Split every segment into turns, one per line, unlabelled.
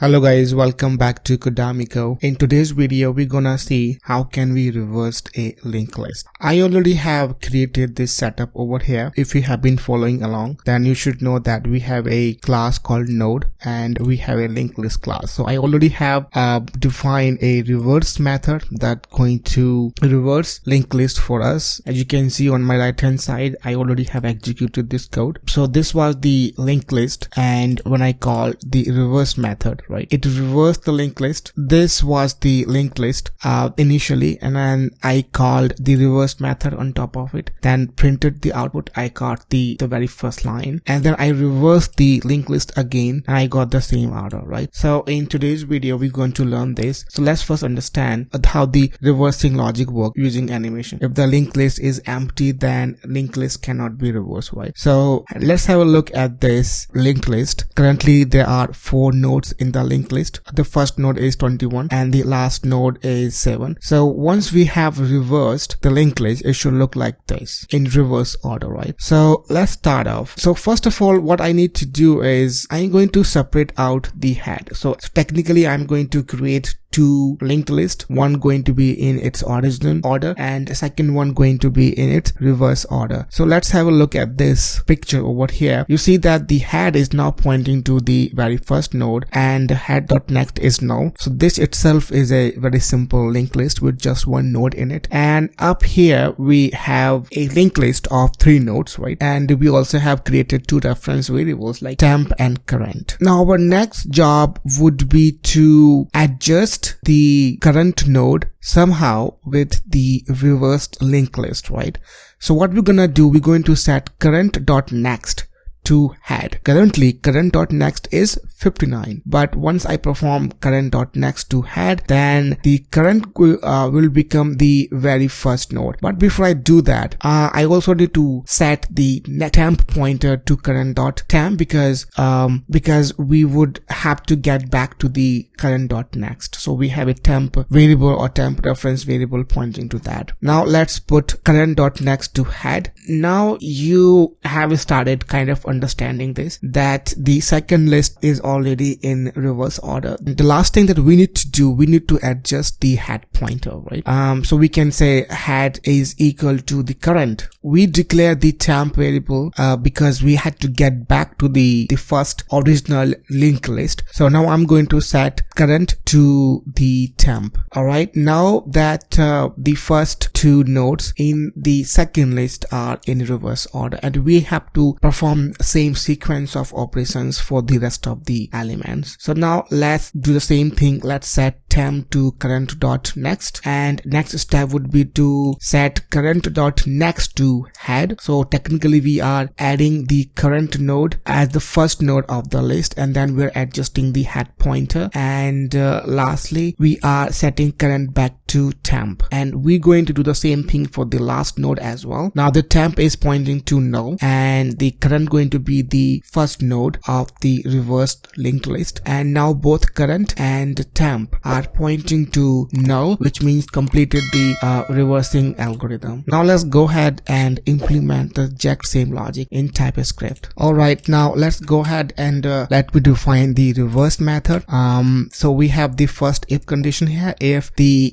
Hello guys, welcome back to Kodamiko. In today's video, we're gonna see how can we reverse a linked list. I already have created this setup over here. If you have been following along, then you should know that we have a class called node and we have a linked list class. So I already have defined a reverse method that's going to reverse linked list for us. As you can see on my right hand side, I already have executed this code. So this was the linked list, and when I call the reverse method, right, it reversed the linked list. This was the linked list initially, and then I called the reverse method on top of it, then printed the output. I got the very first line, and then I reversed the linked list again and I got the same order, right? So in today's video we're going to learn this. So let's first understand how the reversing logic works using animation. If the linked list is empty, then linked list cannot be reversed, right? So let's have a look at this linked list. Currently there are 4 nodes in the linked list. The first node is 21 and the last node is 7. So once we have reversed the linked list, it should look like this in reverse order, right? So let's start off. So first of all, what I need to do is I'm going to separate out the head. So technically I'm going to create 2 linked lists, one going to be in its original order and the second one going to be in its reverse order. So let's have a look at this picture over here. You see that the head is now pointing to the very first node and the head.next is null. So this itself is a very simple linked list with just one node in it. And up here we have a linked list of 3 nodes, right? And we also have created 2 reference variables like temp and current. Now our next job would be to adjust the current node somehow with the reversed linked list, right? So what we're gonna do, we're going to set current.next to head. Currently current.next is 59, but once I perform current.next to head, then the current will become the very first node. But before I do that, I also need to set the temp pointer to current.temp because we would have to get back to the current.next. So we have a temp variable or temp reference variable pointing to that. Now let's put current.next to head. Now you have started kind of understanding this, that the second list is already in reverse order. The last thing that we need to do, we need to adjust the head pointer, right? So we can say head is equal to the current. We declare the temp variable because we had to get back to the first original linked list. So now I'm going to set current to the temp. All right, now that the first 2 nodes in the second list are in reverse order, and we have to perform same sequence of operations for the rest of the elements. So now let's do the same thing. Let's set temp to current.next, and next step would be to set current.next to head. So technically we are adding the current node as the first node of the list, and then we're adjusting the head pointer, and lastly we are setting current back to temp, and we're going to do the same thing for the last node as well. Now the temp is pointing to null and the current going to be the first node of the reversed linked list, and now both current and temp are pointing to null, which means completed the reversing algorithm. Now let's go ahead and implement the exact same logic in Typescript. Alright, now let's go ahead and let me define the reverse method. So we have the first if condition here. If the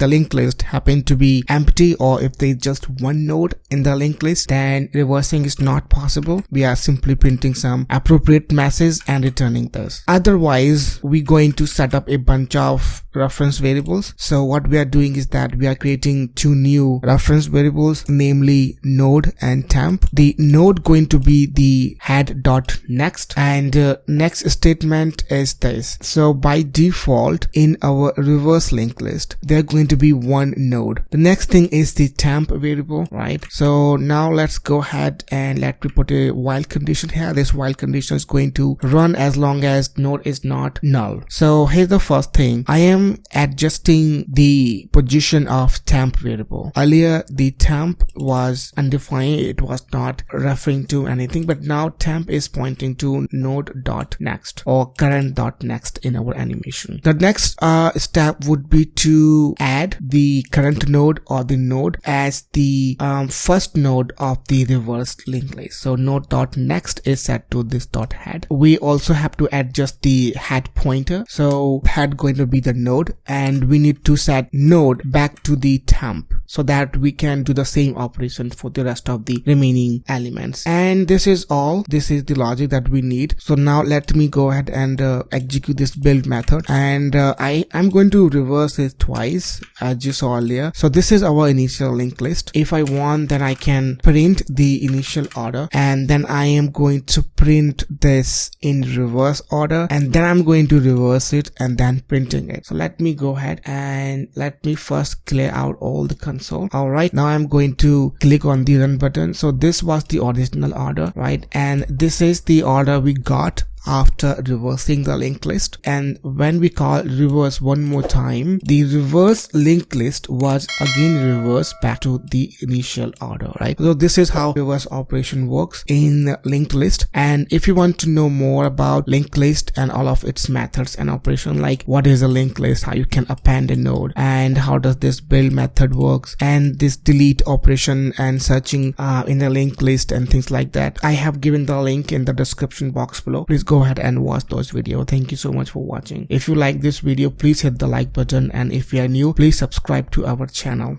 linked list happen to be empty, or if there's just one node in the linked list, then reversing is not possible. We are simply printing some appropriate message and returning this. Otherwise we're going to set up a bunch of reference variables. So what we are doing is that we are creating 2 new reference variables, namely node and temp. The node going to be the head.next, and next statement is this. So by default in our reverse linked list there going to be 1 node. The next thing is the temp variable, right? So now let's go ahead and let me put a while condition here. This while condition is going to run as long as node is not null. So here's the first thing. I am am adjusting the position of temp variable. Earlier the temp was undefined, it was not referring to anything, but now temp is pointing to node.next or current.next in our animation. The next step would be to add the current node or the node as the first node of the reverse linked list. So node.next is set to this .head. We also have to adjust the head pointer. So head going to be the node, and we need to set node back to the temp so that we can do the same operation for the rest of the remaining elements. And this is all. This is the logic that we need. So now let me go ahead and execute this build method, and I am going to reverse it twice as you saw earlier. So this is our initial linked list. If I want, then I can print the initial order, and then I am going to print this in reverse order, and then I'm going to reverse it and then printing it. So let me go ahead and let me first clear out all the console. Alright, now I'm going to click on the run button. So this was the original order, right? And this is the order we got after reversing the linked list. And when we call reverse one more time, the reverse linked list was again reversed back to the initial order, right? So this is how reverse operation works in linked list. And if you want to know more about linked list and all of its methods and operation, like what is a linked list, how you can append a node, and how does this build method works, and this delete operation and searching in the linked list and things like that, I have given the link in the description box below. Please go ahead and watch those videos. Thank you so much for watching. If you like this video, please hit the like button, and if you are new, please subscribe to our channel.